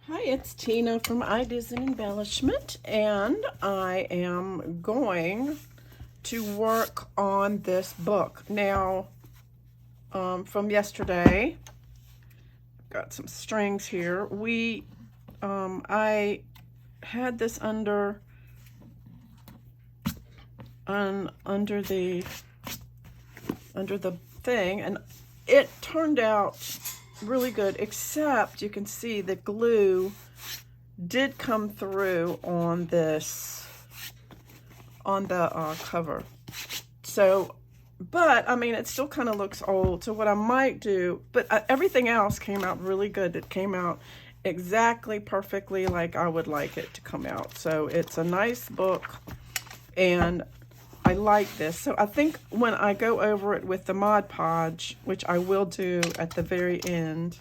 Hi, it's Tina from Ideas and Embellishment, and I am going to work on this book. Now, from yesterday, got some strings here. I had this under the thing, and it turned out really good, except you can see the glue did come through on this, on the cover. So, but I mean, it still kind of looks old. So what I might do, but everything else came out really good. It came out exactly perfectly like I would like it to come out. So it's a nice book, and I like this. So I think when I go over it with the Mod Podge, which I will do at the very end,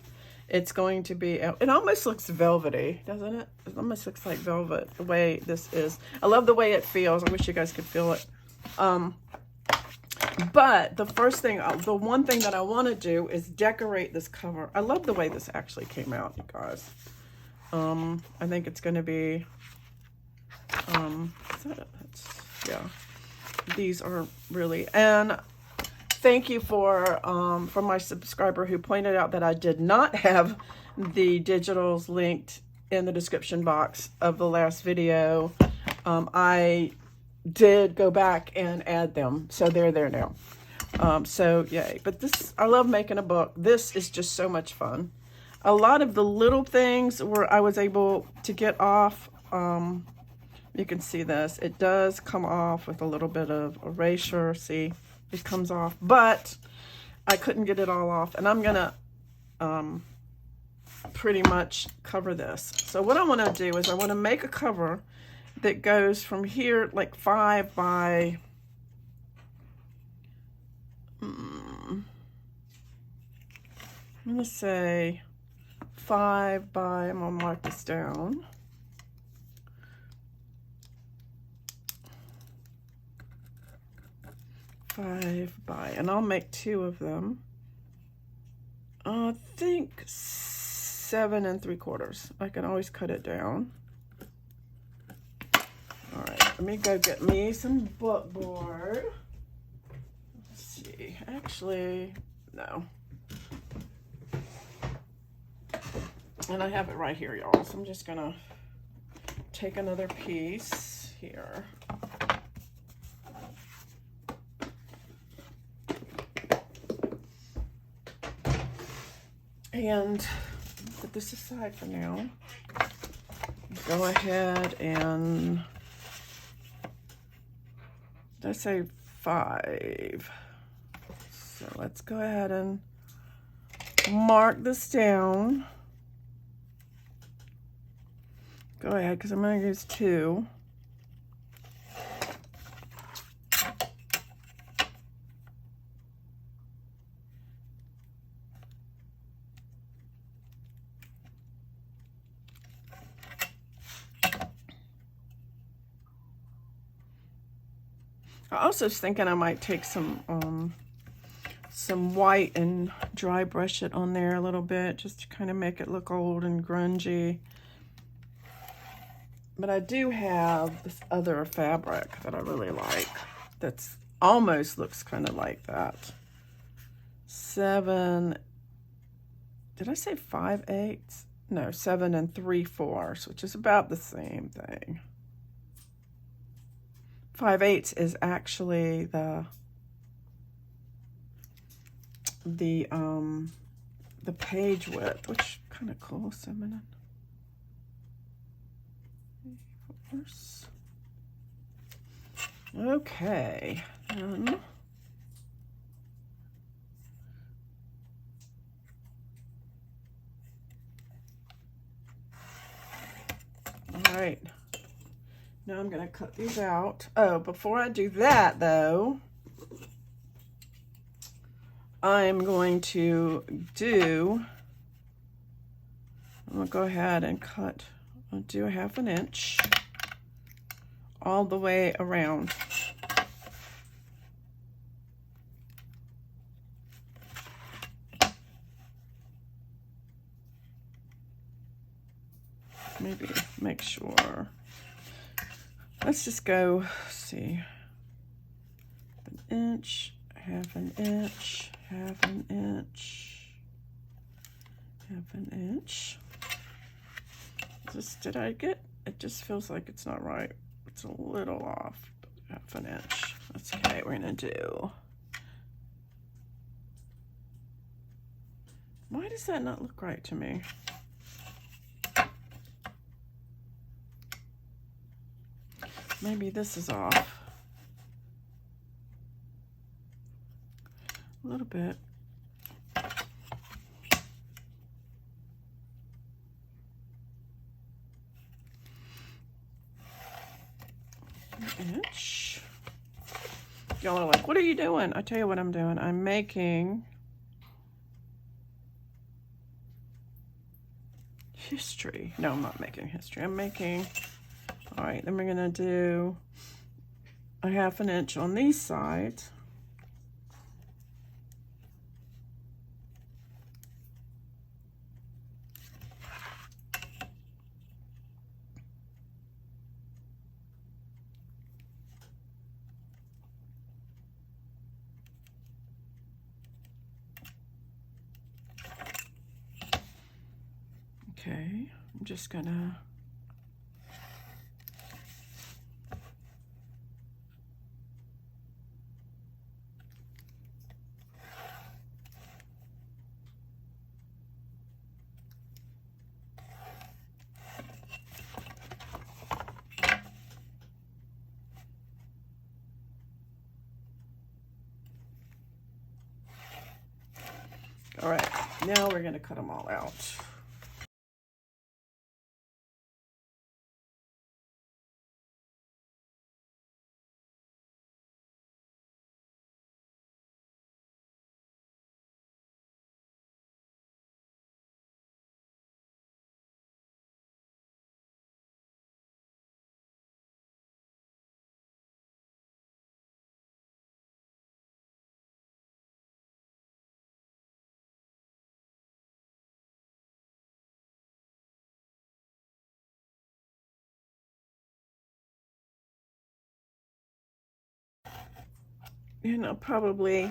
it's going to be, it almost looks velvety, doesn't it? It almost looks like velvet, the way this is. I love the way it feels. I wish you guys could feel it. But the one thing that I want to do is decorate this cover. I love the way this actually came out, you guys. I think it's going to be, yeah. These are really, and thank you for my subscriber who pointed out that I did not have the digitals linked in the description box of the last video. I did go back and add them, so they're there now. So yay. But this, I love making a book. This is just so much fun. A lot of the little things where I was able to get off, you can see this. It does come off with a little bit of erasure. See, it comes off, but I couldn't get it all off. And I'm gonna pretty much cover this. So what I wanna do is I wanna make a cover that goes from here, like 5 by, I'm gonna say 5 by, I'm gonna mark this down. 5 by, and I'll make 2 of them. I think 7 3/4. I can always cut it down. All right, let me go get me some book board. Let's see, actually, no. And I have it right here, y'all. So I'm just gonna take another piece here. And put this aside for now. Go ahead and, did I say 5? So let's go ahead and mark this down. Go ahead, because I'm going to use 2. I also was thinking I might take some white and dry brush it on there a little bit, just to kind of make it look old and grungy. But I do have this other fabric that I really like that's almost looks kind of like that. 7, did I say 5/8? No, 7 3/4, which is about the same thing. 5/8 is actually the page width, which kind of cool. 7 3/4. Okay. All right. Now I'm going to cut these out. Oh, before I do that, though, I'm going to I'm going to go ahead and cut, I'll do 1/2 inch all the way around. maybe make sure. Let's just go, see, an inch, half an inch, half an inch, half an inch. Did I get, it just feels like it's not right. It's a little off, half an inch. That's okay, we're gonna do. Why does that not look right to me? Maybe this is off. A little bit. An inch. Y'all are like, what are you doing? I tell you what I'm doing. I'm making history. No, I'm not making history. I'm making, all right, then we're gonna do a half an inch on these sides. Okay, I'm just gonna all right, now we're gonna cut them all out. And I'll probably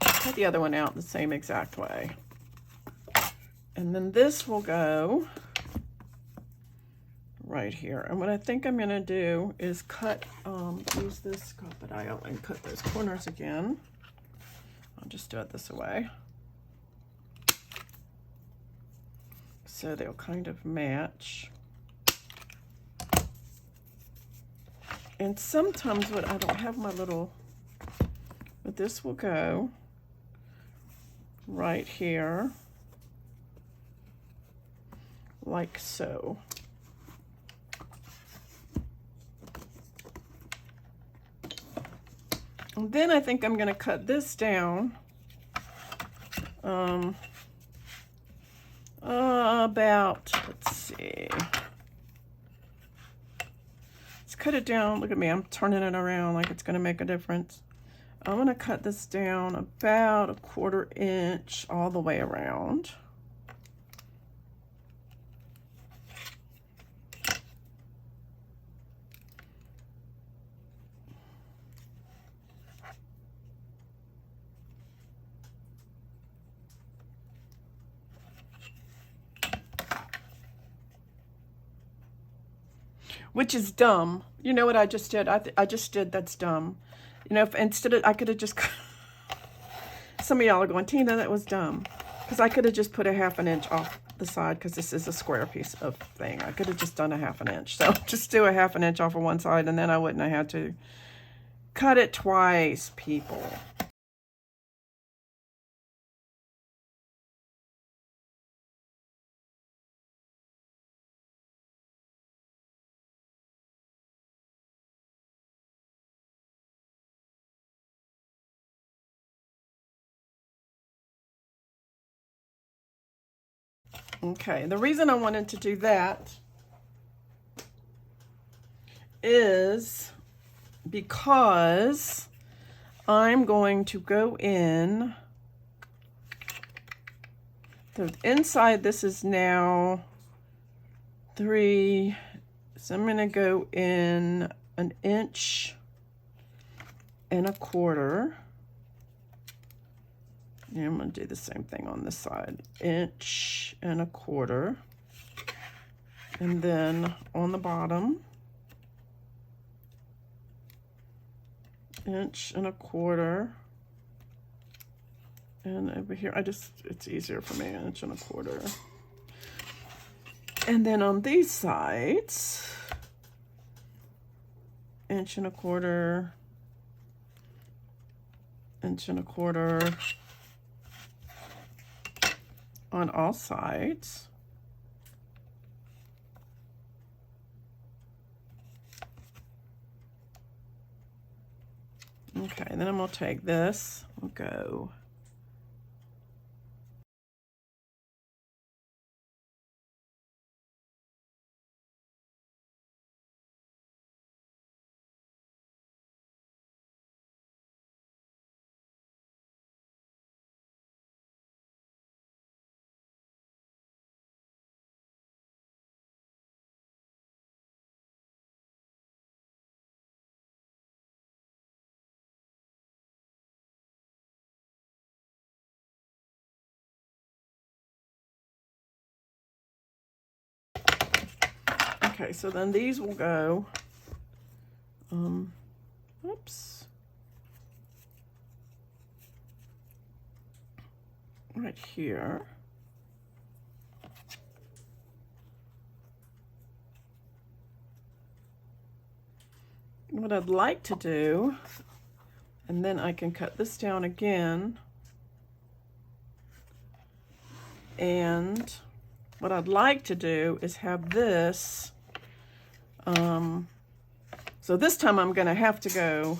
cut the other one out the same exact way. And then this will go right here. And what I think I'm gonna do is cut, use this Crop-A-Dile and cut those corners again. I'll just do it this way. So they'll kind of match. And sometimes what I don't have my little, but this will go right here, like so. And then I think I'm gonna cut this down about, let's see. Cut it down. Look at me, I'm turning it around like it's going to make a difference. I'm going to cut this down about 1/4 inch all the way around. Which is dumb. You know what I just did? I just did, that's dumb. You know, if instead of, I could have just, some of y'all are going, Tina, that was dumb. Because I could have just put a half an inch off the side, because this is a square piece of thing. I could have just done a half an inch. So just do a half an inch off of one side, and then I wouldn't have had to cut it twice, people. Okay, the reason I wanted to do that is because I'm going to go in So inside this is now 3, so I'm gonna go in 1.25 inches. And I'm gonna do the same thing on this side, 1.25 inches. And then on the bottom, 1.25 inches. And over here, it's easier for me, 1.25 inches. And then on these sides, 1.25 inches, 1.25 inches on all sides. Okay, then I'm gonna take this, we'll go okay, so then these will go, oops, right here. What I'd like to do, and then I can cut this down again, and what I'd like to do is have this, so this time I'm gonna have to go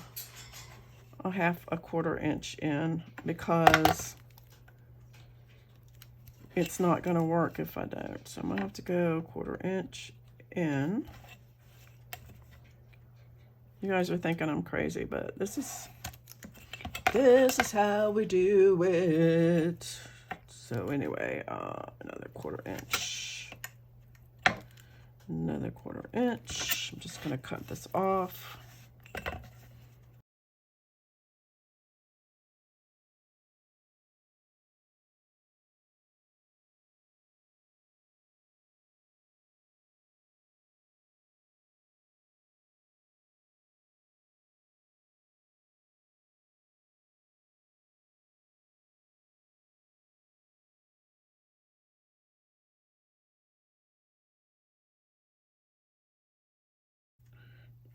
a 1/4 inch in, because it's not gonna work if I don't. So I'm gonna have to go 1/4 inch in. You guys are thinking I'm crazy, but this is how we do it. So anyway, another 1/4 inch. Another 1/4 inch. I'm just gonna cut this off.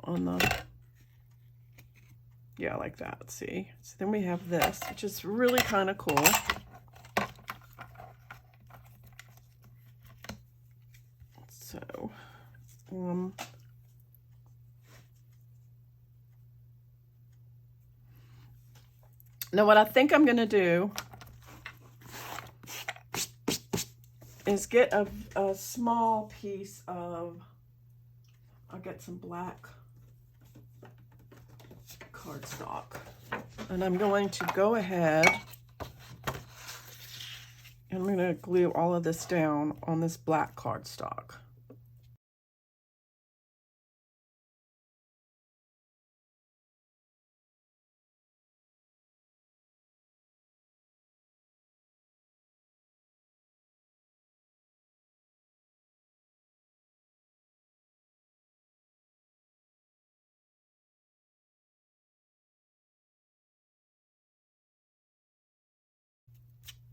On the, yeah, like that, see? So then we have this, which is really kind of cool. So, now what I think I'm gonna do is get a small piece of, I'll get some black cardstock, and I'm going to go ahead and I'm going to glue all of this down on this black cardstock.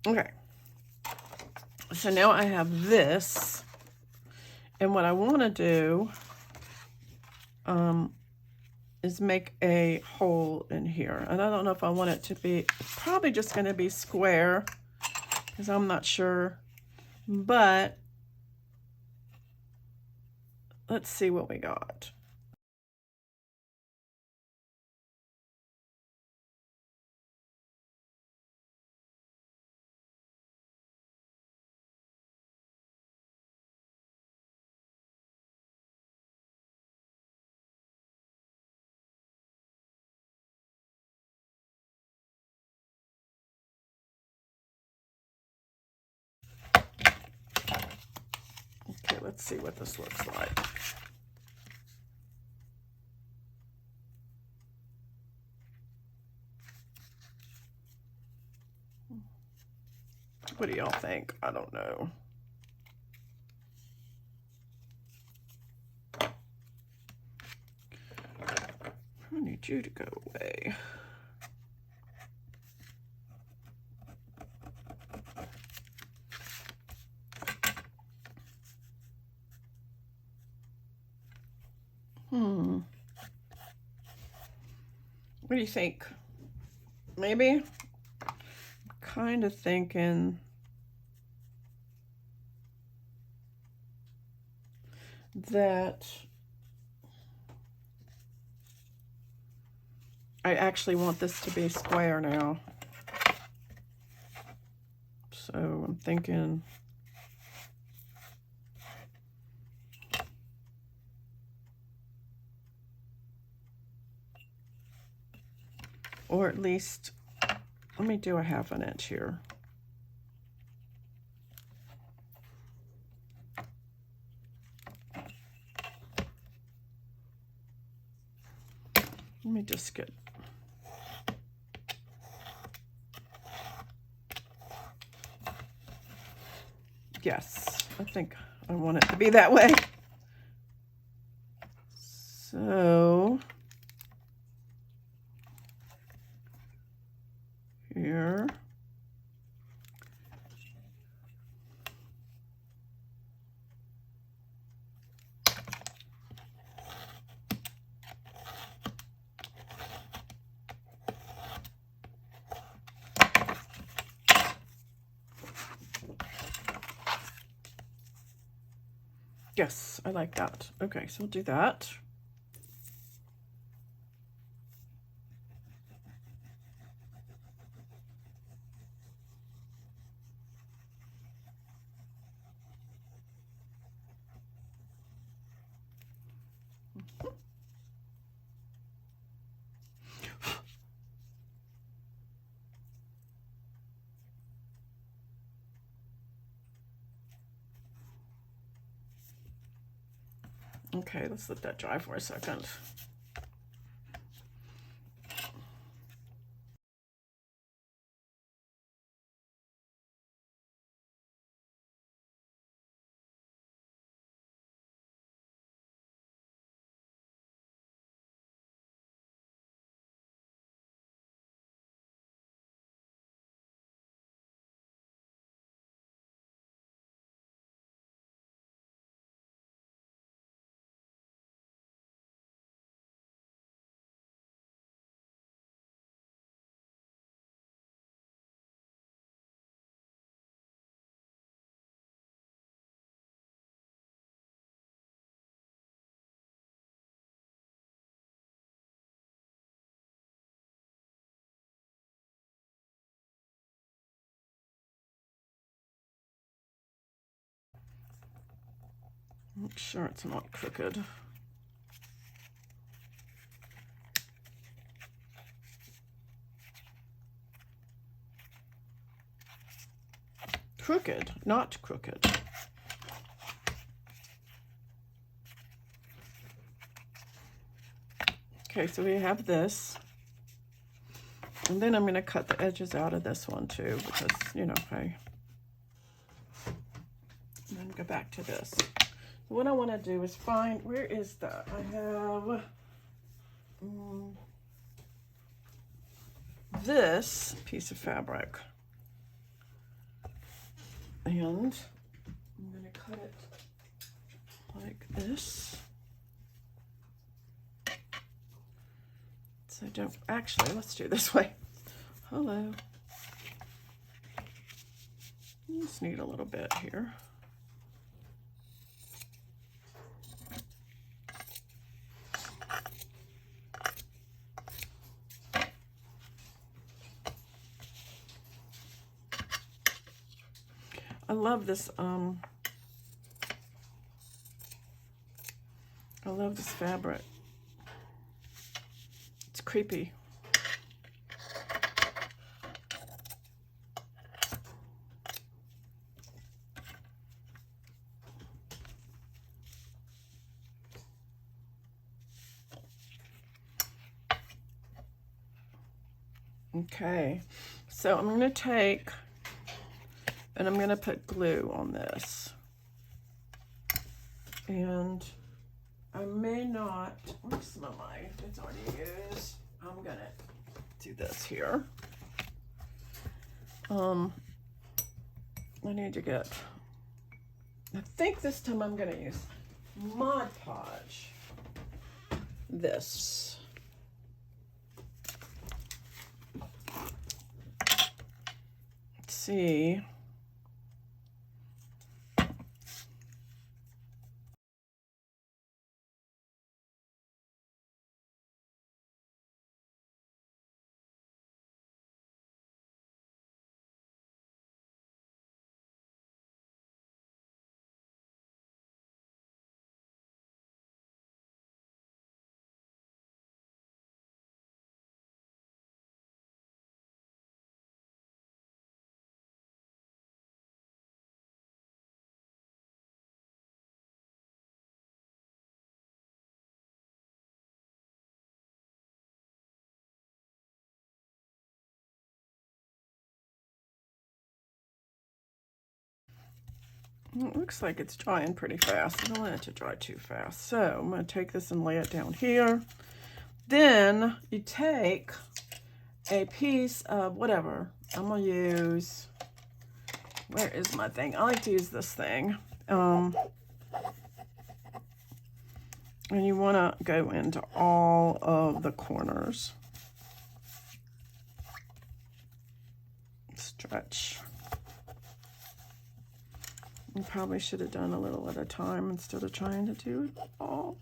Okay, so now I have this, and what I want to do is make a hole in here. And I don't know if I want it to be, probably just going to be square, because I'm not sure, but let's see what we got. let's see what this looks like. What do y'all think? I don't know. I need you to go away. What do you think? Maybe? Kind of thinking that I actually want this to be square now. So I'm thinking or at least, let me do a 1/2 inch here. Let me just get, yes, I think I want it to be that way. So here. Yes, I like that. Okay, so we'll do that. Okay, let's let that dry for a second. Make sure it's not crooked. Crooked, not crooked. Okay, so we have this. And then I'm going to cut the edges out of this one too, because, you know, hey. And then go back to this. What I want to do is find, where is that? I have this piece of fabric. And I'm going to cut it like this. So don't, actually, let's do it this way. Hello. Just need a little bit here. I love this, I love this fabric. It's creepy. Okay, so I'm going to take, and I'm going to put glue on this. And I may not, where's some of my, it's already used. I'm going to do this here. I need to get, I think this time I'm going to use Mod Podge. This. Let's see. It looks like it's drying pretty fast. I don't want it to dry too fast. So I'm going to take this and lay it down here. Then you take a piece of whatever. I'm going to use, where is my thing? I like to use this thing. And you want to go into all of the corners. Stretch. You probably should have done a little at a time instead of trying to do it all.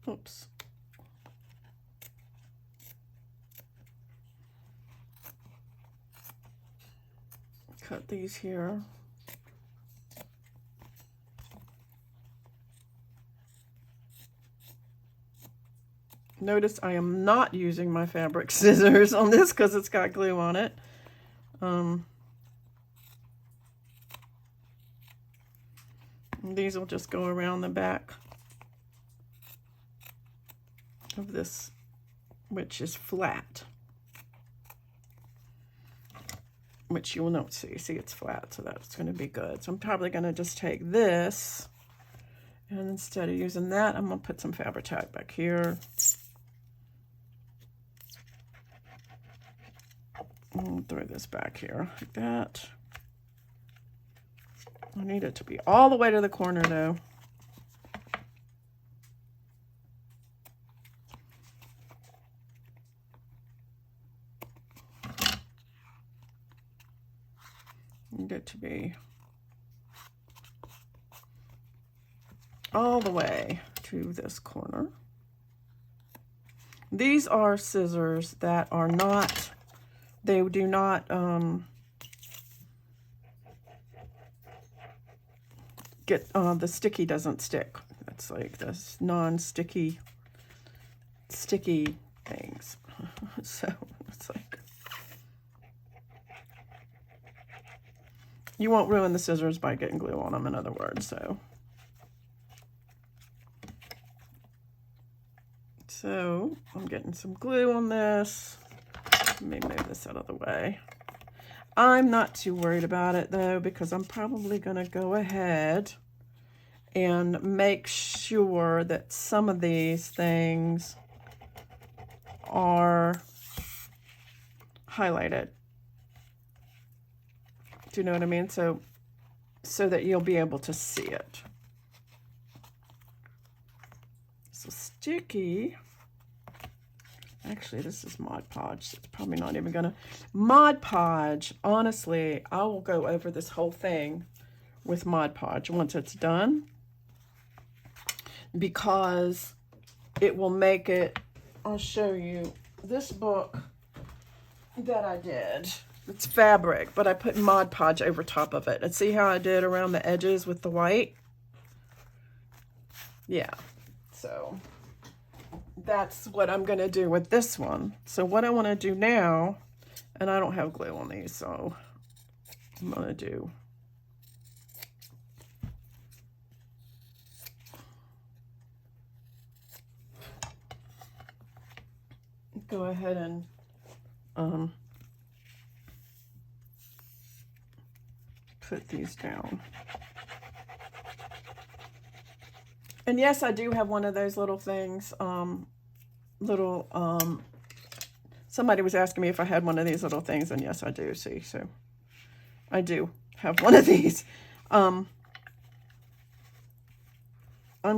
Oops. Cut these here. Notice I am not using my fabric scissors on this because it's got glue on it. These will just go around the back of this, which is flat, which you will not see. See, it's flat, so that's going to be good. So I'm probably going to just take this, and instead of using that, I'm going to put some Fabri-Tac back here. I'll throw this back here like that. I need it to be all the way to the corner though. Need it to be all the way to this corner. These are scissors that are not, they do not get the sticky doesn't stick. It's like this non-sticky sticky things. So it's like, you won't ruin the scissors by getting glue on them, in other words. So I'm getting some glue on this. Let me move this out of the way. I'm not too worried about it though, because I'm probably going to go ahead and make sure that some of these things are highlighted. Do you know what I mean? So that you'll be able to see it. So sticky. Actually, this is Mod Podge. So it's probably not even gonna. Mod Podge, honestly, I will go over this whole thing with Mod Podge once it's done, because it will make it. I'll show you this book that I did. It's fabric, but I put Mod Podge over top of it. And see how I did around the edges with the white? Yeah, so that's what I'm going to do with this one. So what I want to do now, and I don't have glue on these, so I'm going to go ahead and put these down. And yes, I do have one of those little things, somebody was asking me if I had one of these little things, and yes, I do. See, so I do have one of these. I'm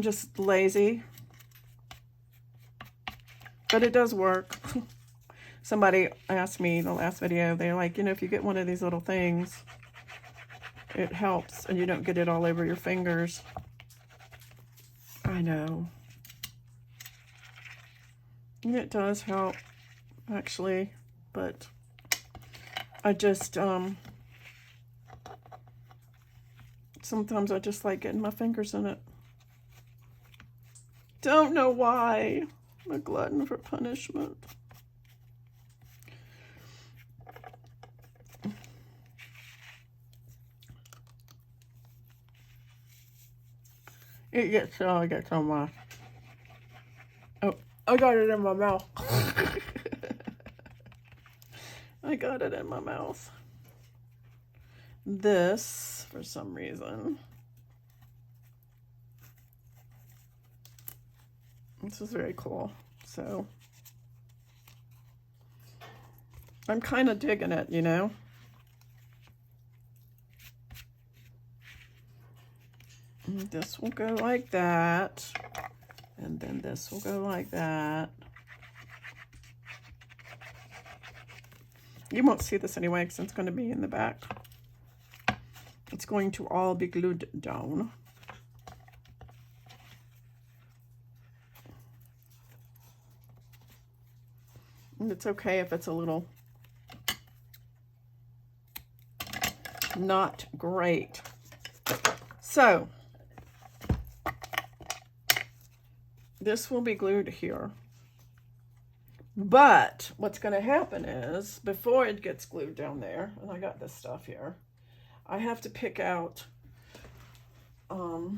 just lazy, but it does work. Somebody asked me in the last video, they're like, you know, if you get one of these little things, it helps and you don't get it all over your fingers. I know. And it does help, actually, but I just, sometimes I just like getting my fingers in it. Don't know why. I'm a glutton for punishment. It gets on my, oh, I got it in my mouth. I got it in my mouth. This, for some reason, this is very cool. So I'm kind of digging it, you know. And this will go like that, and then this will go like that. You won't see this anyway because it's going to be in the back. It's going to all be glued down. And it's okay if it's a little not great. So this will be glued here. But what's going to happen is, before it gets glued down there, and I got this stuff here, I have to pick out, where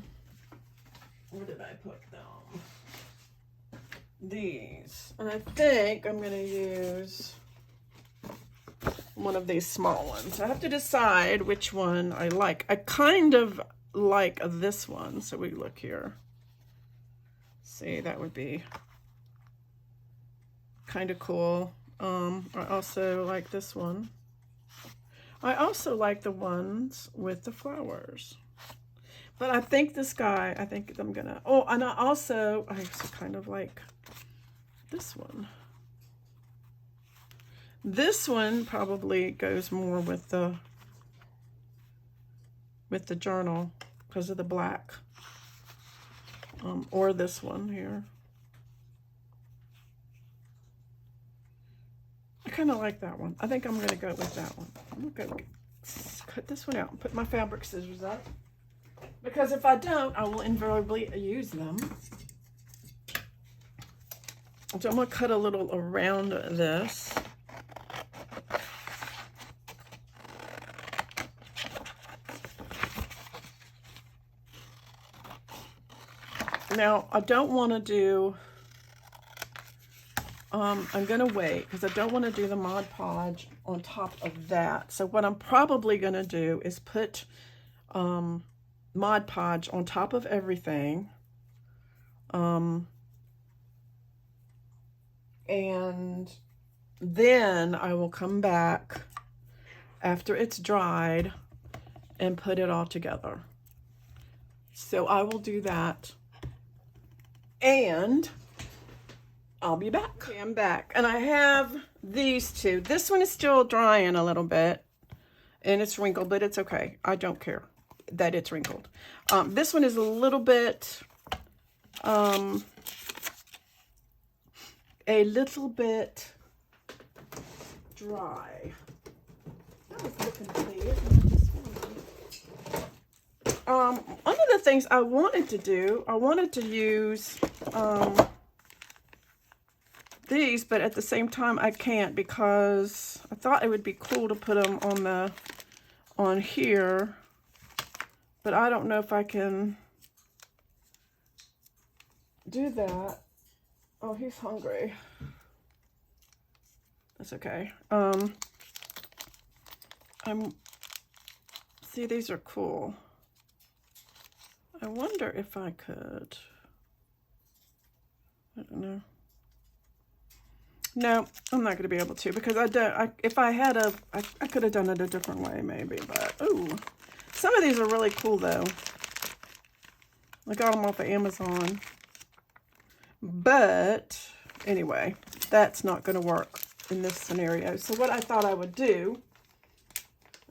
did I put them? These. And I think I'm going to use one of these small ones. I have to decide which one I like. I kind of like this one. So we look here. See, that would be kind of cool. I also like this one. I also like the ones with the flowers. But I think this guy, I think I'm gonna, oh, and I also kind of like this one. This one probably goes more with the journal because of the black. Or this one here. I kind of like that one. I think I'm going to go with that one. I'm going to cut this one out and put my fabric scissors up. Because if I don't, I will invariably use them. So I'm going to cut a little around this. Now, I don't want to do, I'm going to wait because I don't want to do the Mod Podge on top of that. So what I'm probably going to do is put Mod Podge on top of everything. And then I will come back after it's dried and put it all together. So I will do that. And I'll be back. Okay, I'm back. And I have these two. This one is still drying a little bit. And it's wrinkled, but it's okay. I don't care that it's wrinkled. This one is a little bit dry. I was looking for these. One of the things I wanted to do, I wanted to use these, but at the same time I can't because I thought it would be cool to put them on here, but I don't know if I can do that. Oh, he's hungry. That's okay. See, these are cool. I wonder if I could, I don't know. No, I'm not going to be able to because if I had I could have done it a different way maybe, but ooh. Some of these are really cool though. I got them off of Amazon. But anyway, that's not going to work in this scenario. So what I thought I would do,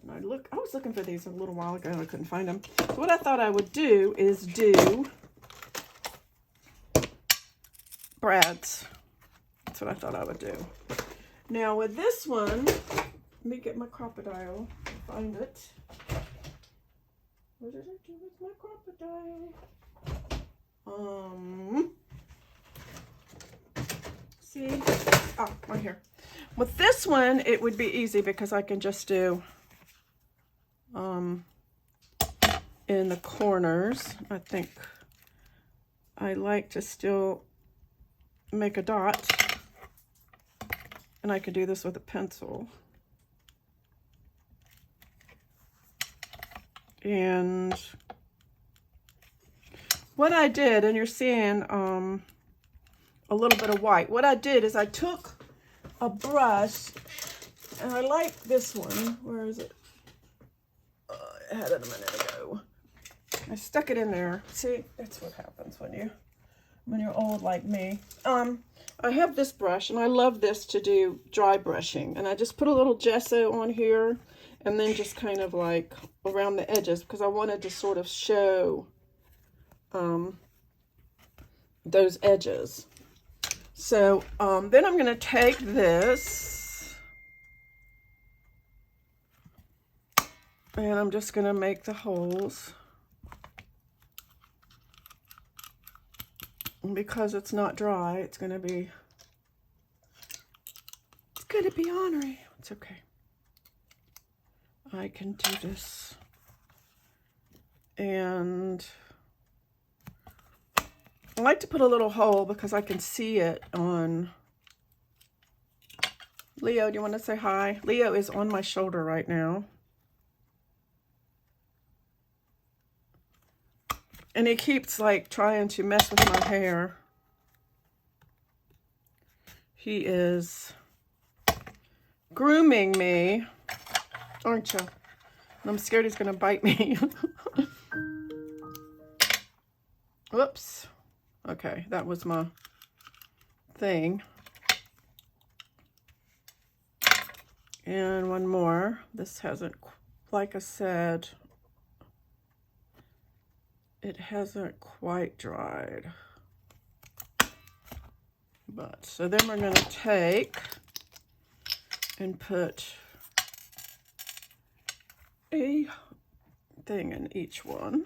and I was looking for these a little while ago and I couldn't find them. So what I thought I would do is do brads. That's what I thought I would do. Now with this one, let me get my crocodile, find it. What did I do with my crocodile? See? Oh, right here. With this one, it would be easy because I can just do in the corners. I think I like to still make a dot, and I could do this with a pencil. And what I did, and you're seeing a little bit of white. What I did is I took a brush, and I like this one. Where is it? I had it a minute ago. I stuck it in there. See, that's what happens when you're old like me. I have this brush, and I love this to do dry brushing. And I just put a little gesso on here, and then just kind of like around the edges because I wanted to sort of show those edges. So then I'm going to take this and I'm just going to make the holes. And because it's not dry, it's going to be ornery. It's okay. I can do this. And I like to put a little hole because I can see it on Leo. Do you want to say hi? Leo is on my shoulder right now. And he keeps like trying to mess with my hair. He is grooming me, aren't you? And I'm scared he's going to bite me. Whoops. Okay, that was my thing. And one more. This hasn't, like I said, it hasn't quite dried. But, so then we're going to take and put a thing in each one.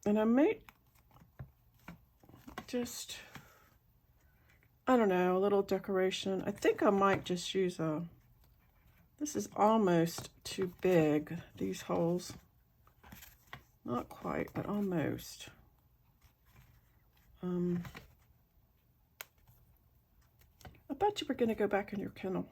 And I may just, I don't know, a little decoration. I think I might just use a, this is almost too big, these holes. Not quite, but almost. I bet you were going to go back in your kennel.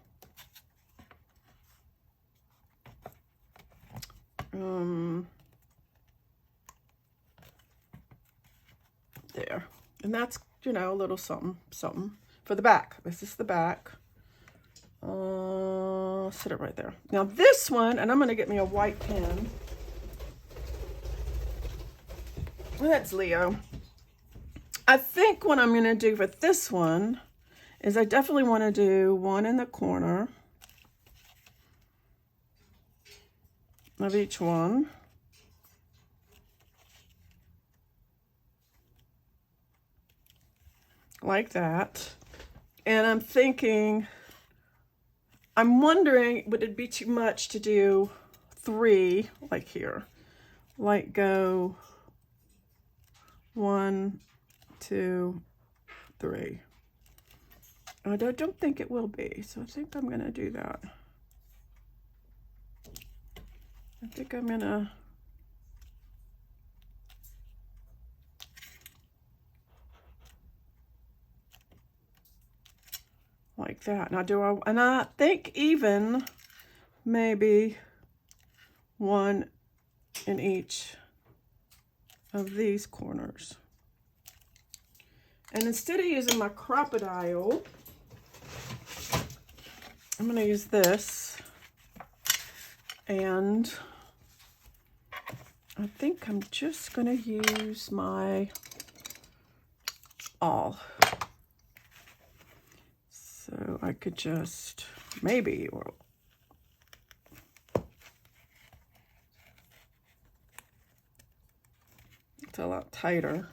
There. And that's, you know, a little something, something for the back. This is the back. Sit it right there. Now this one, and I'm going to get me a white pen. Well, that's Leo. I think what I'm going to do with this one is I definitely want to do one in the corner of each one. Like that. And I'm thinking, I'm wondering, would it be too much to do 3, like here? Like go 1, 2, 3. I don't think it will be, so I think I'm gonna do that. I think I'm gonna like that. Now do I, and I think even maybe 1 in each of these corners. And instead of using my crocodile, I'm going to use this. And I think I'm just going to use my awl. So I could just maybe, or it's a lot tighter.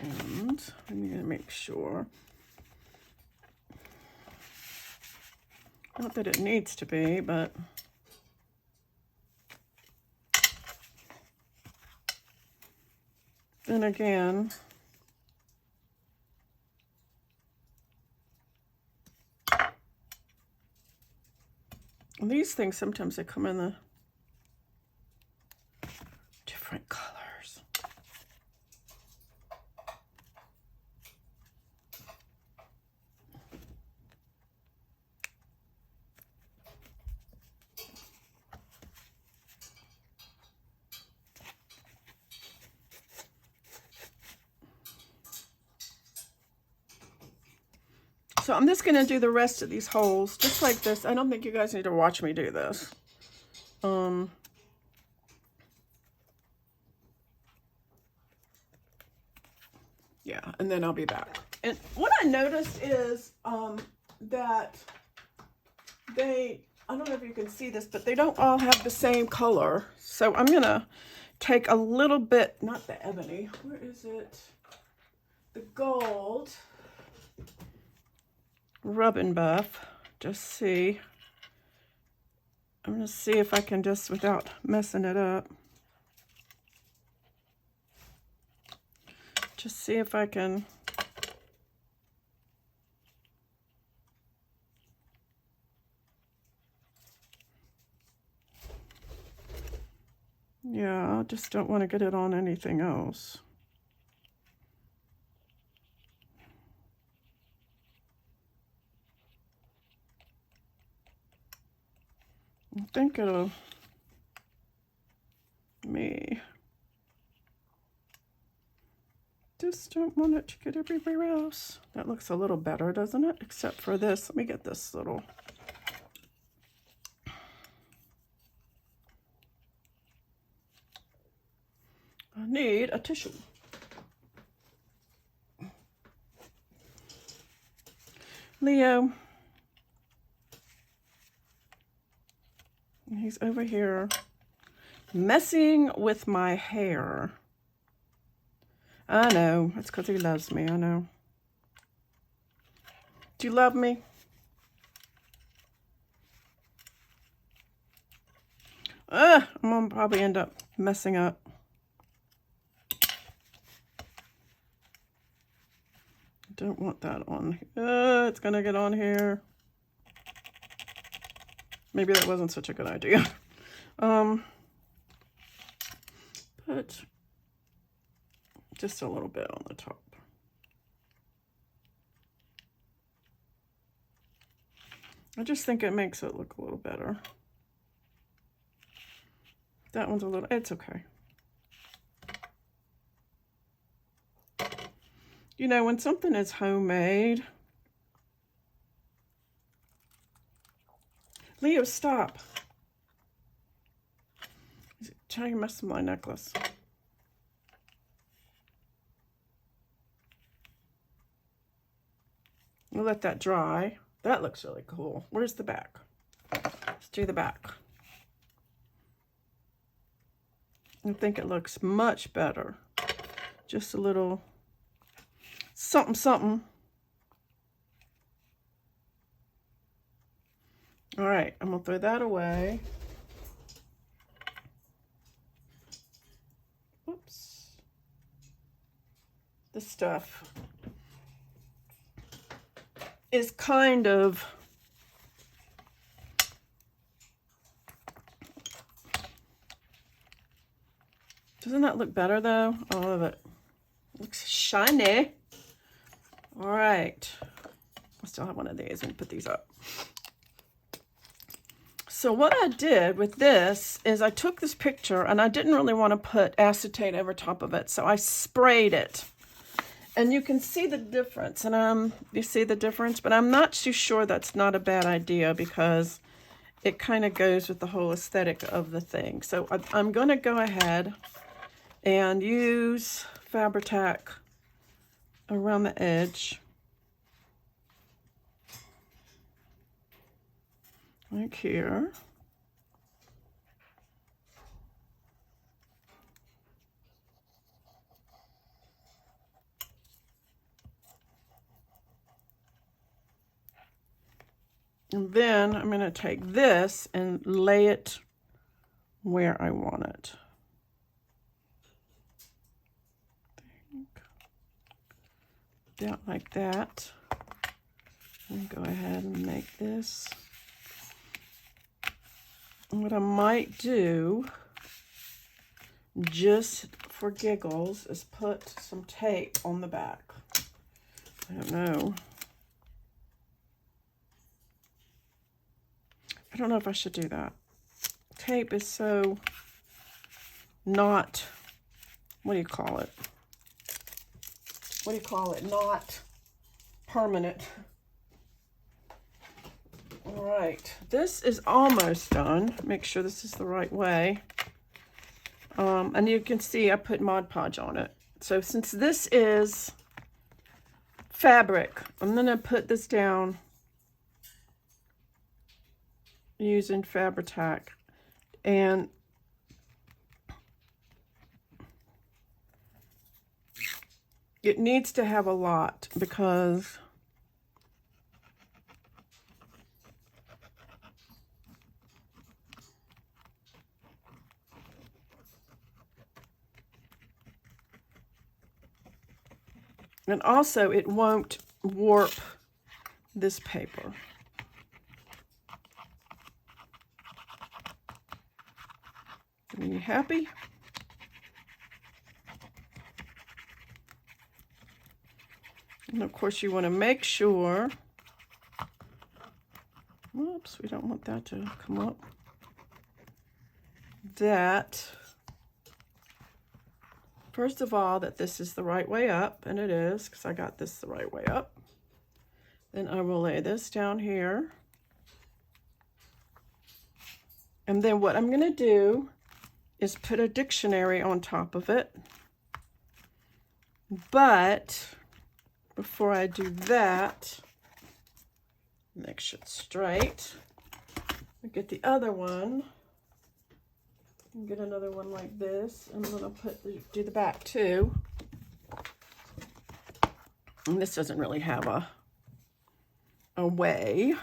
And I'm going to make sure, not that it needs to be, but then again, these things, sometimes they come in the different colors. So I'm just going to do the rest of these holes just like this. I don't think you guys need to watch me do this. Yeah, and then I'll be back. And what I noticed is that they, I don't know if you can see this, but they don't all have the same color. So I'm going to take a little bit, not the ebony, where is it? The gold. Rub and buff, just see. I'm going to see if I can just, without messing it up, just see if I can. Yeah, I just don't want to get it on anything else. I think it'll, just don't want it to get everywhere else. That looks a little better, doesn't it? Except for this. Let me get this little. I need a tissue. Leo. He's over here messing with my hair. I know. It's because he loves me. I know. Do you love me? I'm gonna probably end up messing up. Don't want that on. It's gonna get on here. Maybe that wasn't such a good idea. Put just a little bit on the top. I just think it makes it look a little better. That one's a little, it's okay. You know, when something is homemade, Leo, stop. He's trying to mess with my necklace. We'll let that dry. That looks really cool. Where's the back? Let's do the back. I think it looks much better. Just a little something, something. All right, I'm gonna throw that away. Oops. This stuff is kind of doesn't that look better though? I love it. Looks shiny. All right. I still have one of these and put these up. So what I did with this is I took this picture and I didn't really want to put acetate over top of it. So I sprayed it. And you can see the difference. And you see the difference, but I'm not too sure that's not a bad idea because it kind of goes with the whole aesthetic of the thing. So I'm going to go ahead and use Fabri-Tac around the edge. Like here. And then I'm going to take this and lay it where I want it. Down like that. And go ahead and make this. What I might do, just for giggles, is put some tape on the back. I don't know. I don't know if I should do that. Tape is so not, what do you call it? What do you call it? Not permanent. All right, this is almost done. Make sure this is the right way. And you can see I put Mod Podge on it. So since this is fabric, I'm gonna put this down using Fabri-Tac. And it needs to have a lot because and also it won't warp this paper. Are you happy? And of course you want to make sure, whoops, we don't want that to come up, that first of all, that this is the right way up, and it is, because I got this the right way up. Then I will lay this down here. And then what I'm going to do is put a dictionary on top of it. But before I do that, make sure it's straight. I get the other one. And get another one like this. I'm going to do the back too. And this doesn't really have a way.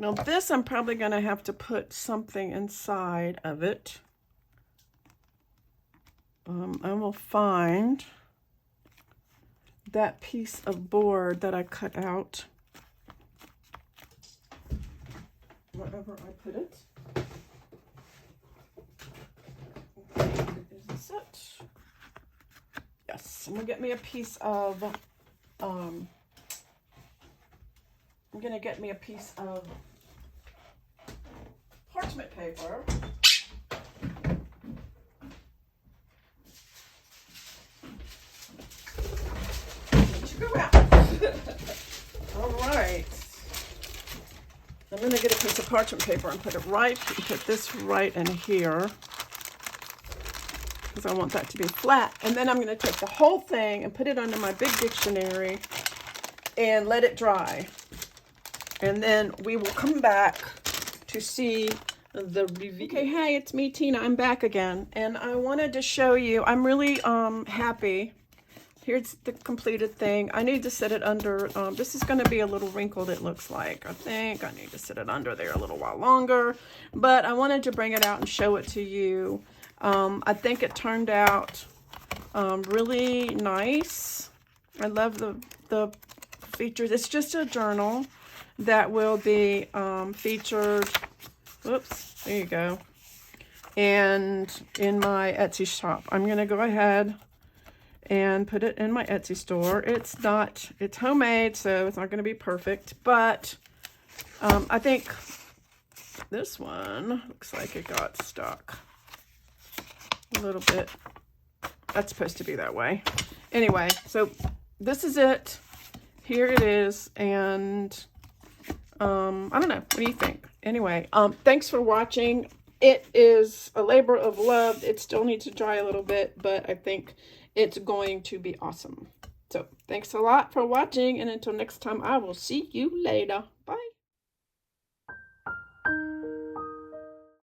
Now this, I'm probably going to have to put something inside of it. I will find that piece of board that I cut out. Wherever I put it. Is this it? Yes, I'm going to get me a piece of, I'm going to get me a piece of parchment paper. Go out. All right. I'm going to get a piece of parchment paper and put it right, put this right in here, because I want that to be flat. And then I'm going to take the whole thing and put it under my big dictionary and let it dry. And then we will come back to see the review. Okay, hey, it's me, Tina. I'm back again. And I wanted to show you, I'm really happy. Here's the completed thing. I need to set it under, this is going to be a little wrinkled, it looks like. I think I need to set it under there a little while longer. But I wanted to bring it out and show it to you. I think it turned out really nice. I love the features. It's just a journal that will be featured. Whoops, there you go. And in my Etsy shop. I'm going to go ahead and put it in my Etsy store. It's homemade, so it's not going to be perfect, but I think this one looks like it got stuck a little bit. That's supposed to be that way. Anyway, so this is it. Here it is, and I don't know. What do you think? Anyway, thanks for watching. It is a labor of love. It still needs to dry a little bit, but I think it's going to be awesome. So thanks a lot for watching, and until next time, I will see you later.